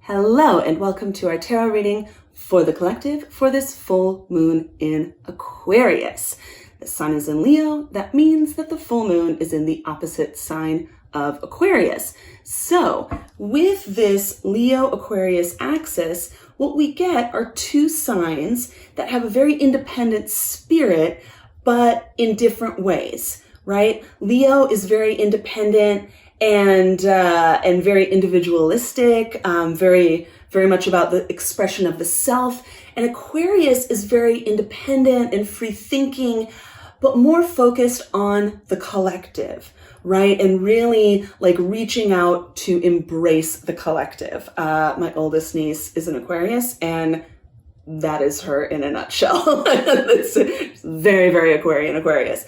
Hello and welcome to our tarot reading for the collective for this full moon in Aquarius. The sun is in Leo. That means that the full moon is in the opposite sign of Aquarius. So with this Leo-Aquarius axis, what we get are two signs that have a very independent spirit, but in different ways, right? Leo is very independent and very individualistic, very much about the expression of the self. And Aquarius is very independent and free thinking, but more focused on the collective, right? And really like reaching out to embrace the collective. My oldest niece is an Aquarius, and that is her in a nutshell. It's very, very Aquarius.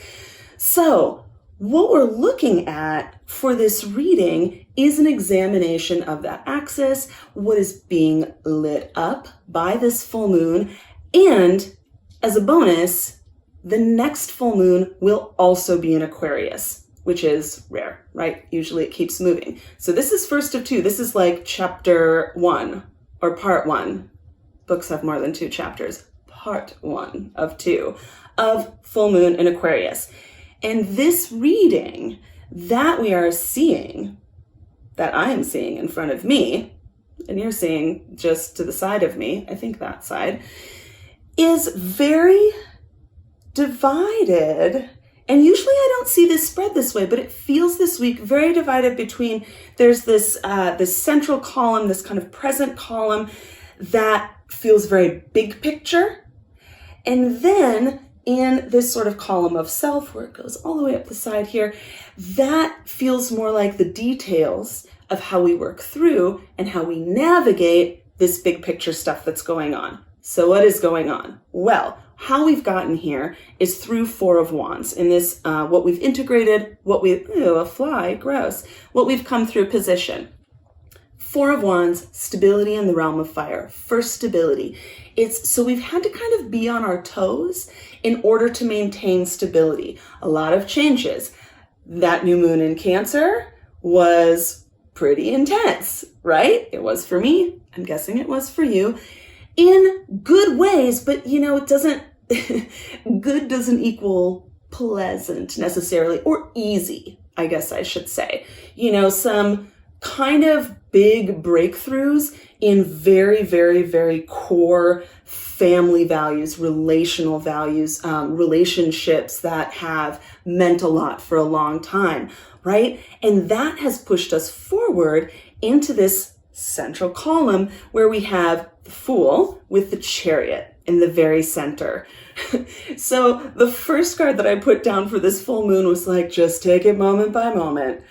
So what we're looking at for this reading is an examination of that axis, what is being lit up by this full moon, and as a bonus, the next full moon will also be in Aquarius, which is rare, right? Usually it keeps moving. So this is first of two. This is like chapter 1 or part 1. Books have more than 2 chapters. Part 1 of 2 of full moon in Aquarius. And this reading that we are seeing, that I am seeing in front of me, and you're seeing just to the side of me, I think that side, is very divided. And usually I don't see this spread this way, but it feels this week very divided between, there's this central column, this kind of present column that feels very big picture. And then in this sort of column of self, where it goes all the way up the side here, that feels more like the details of how we work through and how we navigate this big picture stuff that's going on. So what is going on? Well, how we've gotten here is through 4 of Wands. In this, what we've integrated, what we've come through position. 4 of Wands, stability in the realm of fire. First, stability. So we've had to kind of be on our toes in order to maintain stability. A lot of changes. That new moon in Cancer was pretty intense, right? It was for me. I'm guessing it was for you. In good ways, but it doesn't, good doesn't equal pleasant necessarily, or easy, I guess I should say. Some kind of big breakthroughs in very, very, very core family values, relational values, relationships that have meant a lot for a long time, right? And that has pushed us forward into this central column where we have the Fool with the Chariot in the very center. So the first card that I put down for this full moon was like, just take it moment by moment,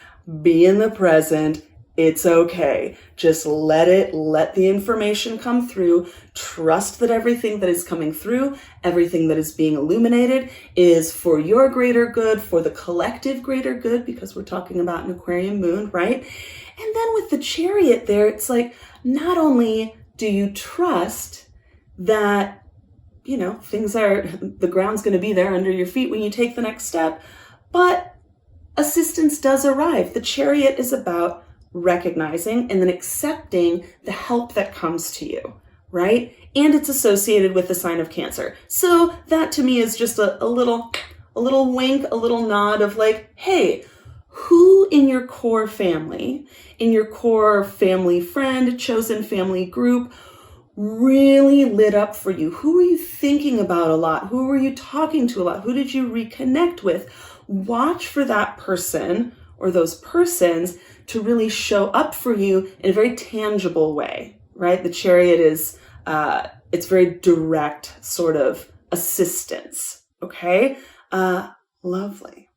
be in the present. It's okay. Just let the information come through. Trust that everything that is coming through, everything that is being illuminated is for your greater good, for the collective greater good, because we're talking about an Aquarian moon, right? And then with the Chariot there, it's like, not only do you trust that, the ground's going to be there under your feet when you take the next step, but assistance does arrive. The Chariot is about recognizing and then accepting the help that comes to you, right? And it's associated with the sign of Cancer. So that to me is just a little wink, a little nod of like, hey, who in your core family, in your core family friend, chosen family group, really lit up for you? Who are you thinking about a lot? Who are you talking to a lot? Who did you reconnect with? Watch for that person or those persons to really show up for you in a very tangible way, right? The Chariot is, it's very direct sort of assistance, okay? Lovely.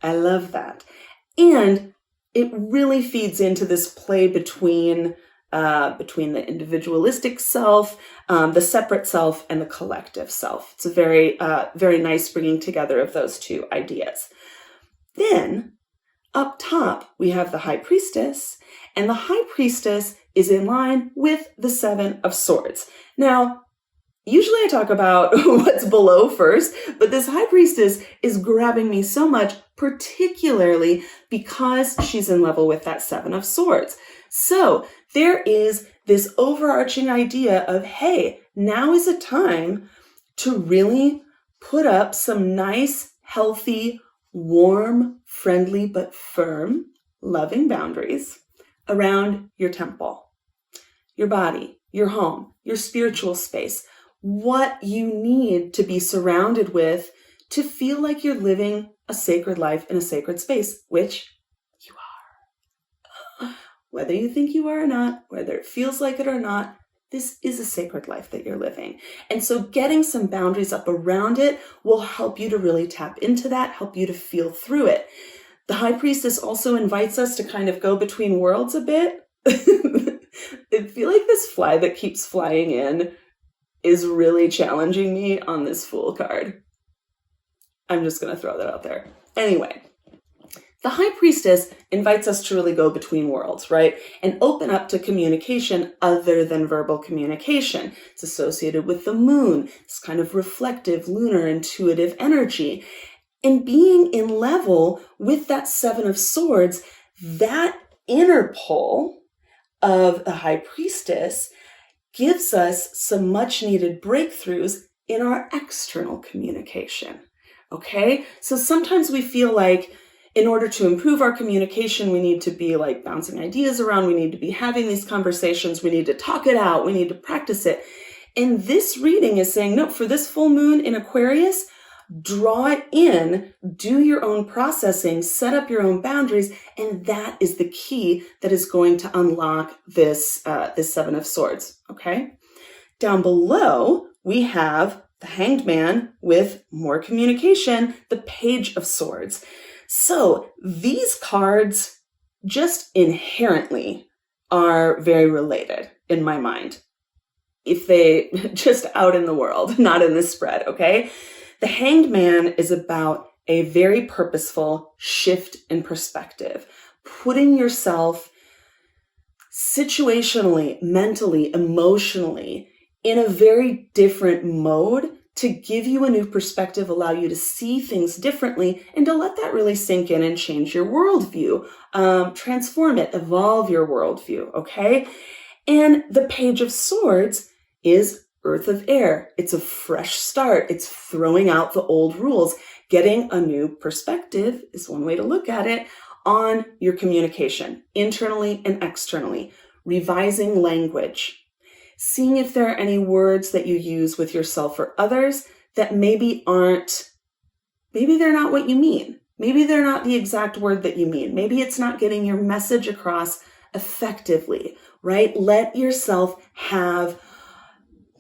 I love that. And it really feeds into this play between the individualistic self, the separate self, and the collective self. It's a very, very nice bringing together of those two ideas. Then, up top, we have the High Priestess, and the High Priestess is in line with the 7 of Swords. Now, usually I talk about what's below first, but this High Priestess is grabbing me so much, particularly because she's in level with that 7 of Swords. So there is this overarching idea of, hey, now is a time to really put up some nice, healthy, warm, friendly, but firm, loving boundaries around your temple, your body, your home, your spiritual space, what you need to be surrounded with to feel like you're living a sacred life in a sacred space, which you are. Whether you think you are or not, whether it feels like it or not, this is a sacred life that you're living. And so getting some boundaries up around it will help you to really tap into that, help you to feel through it. The High Priestess also invites us to kind of go between worlds a bit. I feel like this fly that keeps flying in is really challenging me on this Fool card. I'm just going to throw that out there. Anyway, the High Priestess invites us to really go between worlds, right? And open up to communication other than verbal communication. It's associated with the moon, this kind of reflective, lunar, intuitive energy. And being in level with that Seven of Swords, that inner pole of the High Priestess gives us some much needed breakthroughs in our external communication. Okay? So sometimes we feel like in order to improve our communication, we need to be like bouncing ideas around. We need to be having these conversations. We need to talk it out. We need to practice it. And this reading is saying, no, for this full moon in Aquarius, draw it in, do your own processing, set up your own boundaries, and that is the key that is going to unlock this Seven of Swords, okay? Down below, we have the Hanged Man with more communication, the Page of Swords. So these cards just inherently are very related in my mind. If they just out in the world, not in this spread, okay? The Hanged Man is about a very purposeful shift in perspective, putting yourself situationally, mentally, emotionally in a very different mode to give you a new perspective, allow you to see things differently, and to let that really sink in and change your worldview, transform it, evolve your worldview, okay? And the Page of Swords is Earth of Air. It's a fresh start. It's throwing out the old rules. Getting a new perspective is one way to look at it on your communication, internally and externally. Revising language. Seeing if there are any words that you use with yourself or others that maybe they're not what you mean. Maybe they're not the exact word that you mean. Maybe it's not getting your message across effectively, right? Let yourself have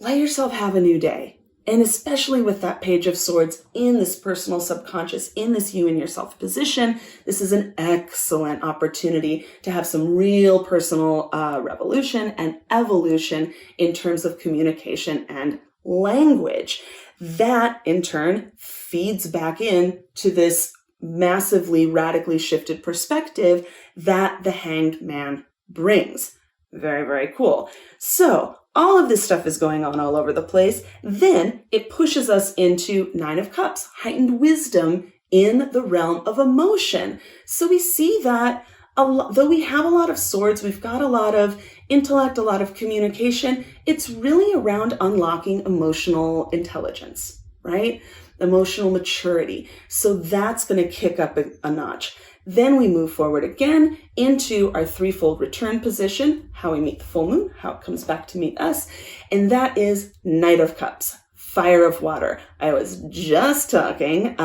a new day. And especially with that Page of Swords in this personal subconscious, in this you and yourself position, this is an excellent opportunity to have some real personal revolution and evolution in terms of communication and language. That in turn feeds back in to this massively, radically shifted perspective that the Hanged Man brings. Very, very cool. So all of this stuff is going on all over the place. Then it pushes us into Nine of Cups, heightened wisdom in the realm of emotion. So we see that though we have a lot of swords, we've got a lot of intellect, a lot of communication, it's really around unlocking emotional intelligence, right? Emotional maturity. So that's going to kick up a notch. Then we move forward again into our threefold return position, how we meet the full moon, how it comes back to meet us. And that is Knight of Cups, Fire of Water. I was just talking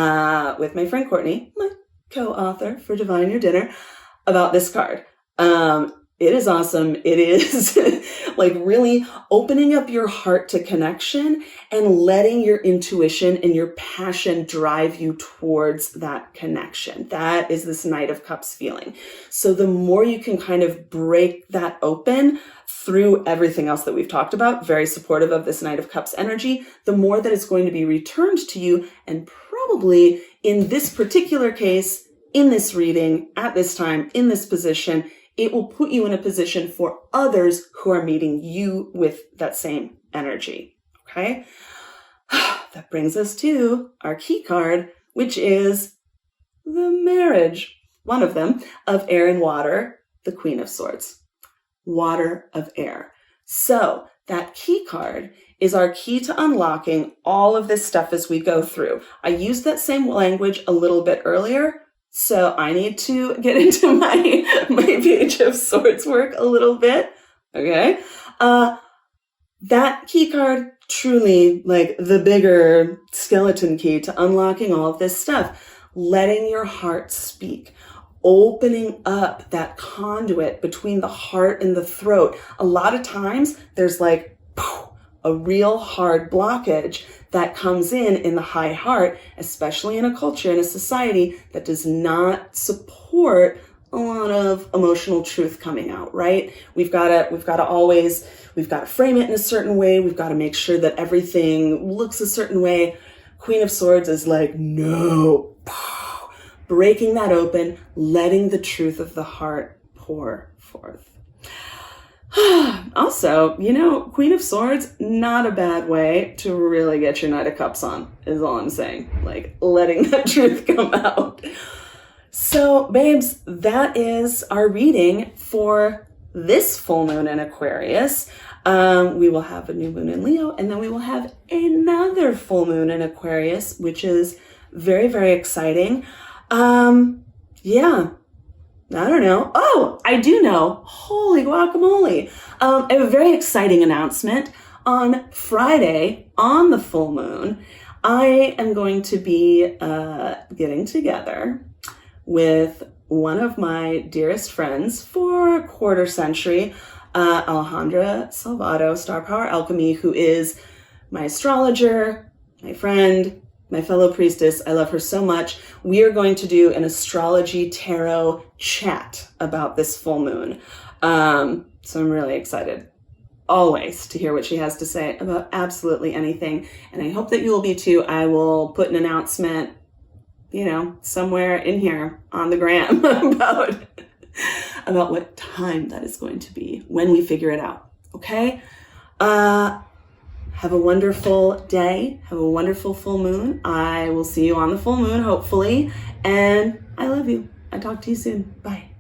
with my friend Courtney, my co-author for Divine Your Dinner, about this card. It is awesome. It is like really opening up your heart to connection and letting your intuition and your passion drive you towards that connection. That is this Knight of Cups feeling. So the more you can kind of break that open through everything else that we've talked about, very supportive of this Knight of Cups energy, the more that it's going to be returned to you. And probably in this particular case, in this reading, at this time, in this position, it will put you in a position for others who are meeting you with that same energy, okay? That brings us to our key card, which is the marriage, one of them, of air and water, the Queen of Swords. water of air. So that key card is our key to unlocking all of this stuff as we go through. I used that same language a little bit earlier, so I need to get into my Page of Swords work a little bit, okay? That key card, truly like the bigger skeleton key to unlocking all of this stuff, letting your heart speak, opening up that conduit between the heart and the throat. A lot of times there's like a real hard blockage that comes in the high heart, especially in a culture, in a society that does not support a lot of emotional truth coming out, right? We've got to frame it in a certain way. We've got to make sure that everything looks a certain way. Queen of Swords is like, no, breaking that open, letting the truth of the heart pour forth. Also, Queen of Swords, not a bad way to really get your Knight of Cups on, is all I'm saying. Like, letting that truth come out. So, babes, that is our reading for this full moon in Aquarius. We will have a new moon in Leo, and then we will have another full moon in Aquarius, which is very, very exciting. Yeah. I don't know. Oh, I do know. Holy guacamole. I have a very exciting announcement. On Friday, on the full moon, I am going to be getting together with one of my dearest friends for a quarter century, Alejandra Salvato, Star Power Alchemy, who is my astrologer, my friend, my fellow priestess. I love her so much. We are going to do an astrology tarot chat about this full moon. So I'm really excited always to hear what she has to say about absolutely anything. And I hope that you will be too. I will put an announcement, somewhere in here on the gram about what time that is going to be when we figure it out. Okay? Have a wonderful day. Have a wonderful full moon. I will see you on the full moon, hopefully. And I love you. I'll talk to you soon. Bye.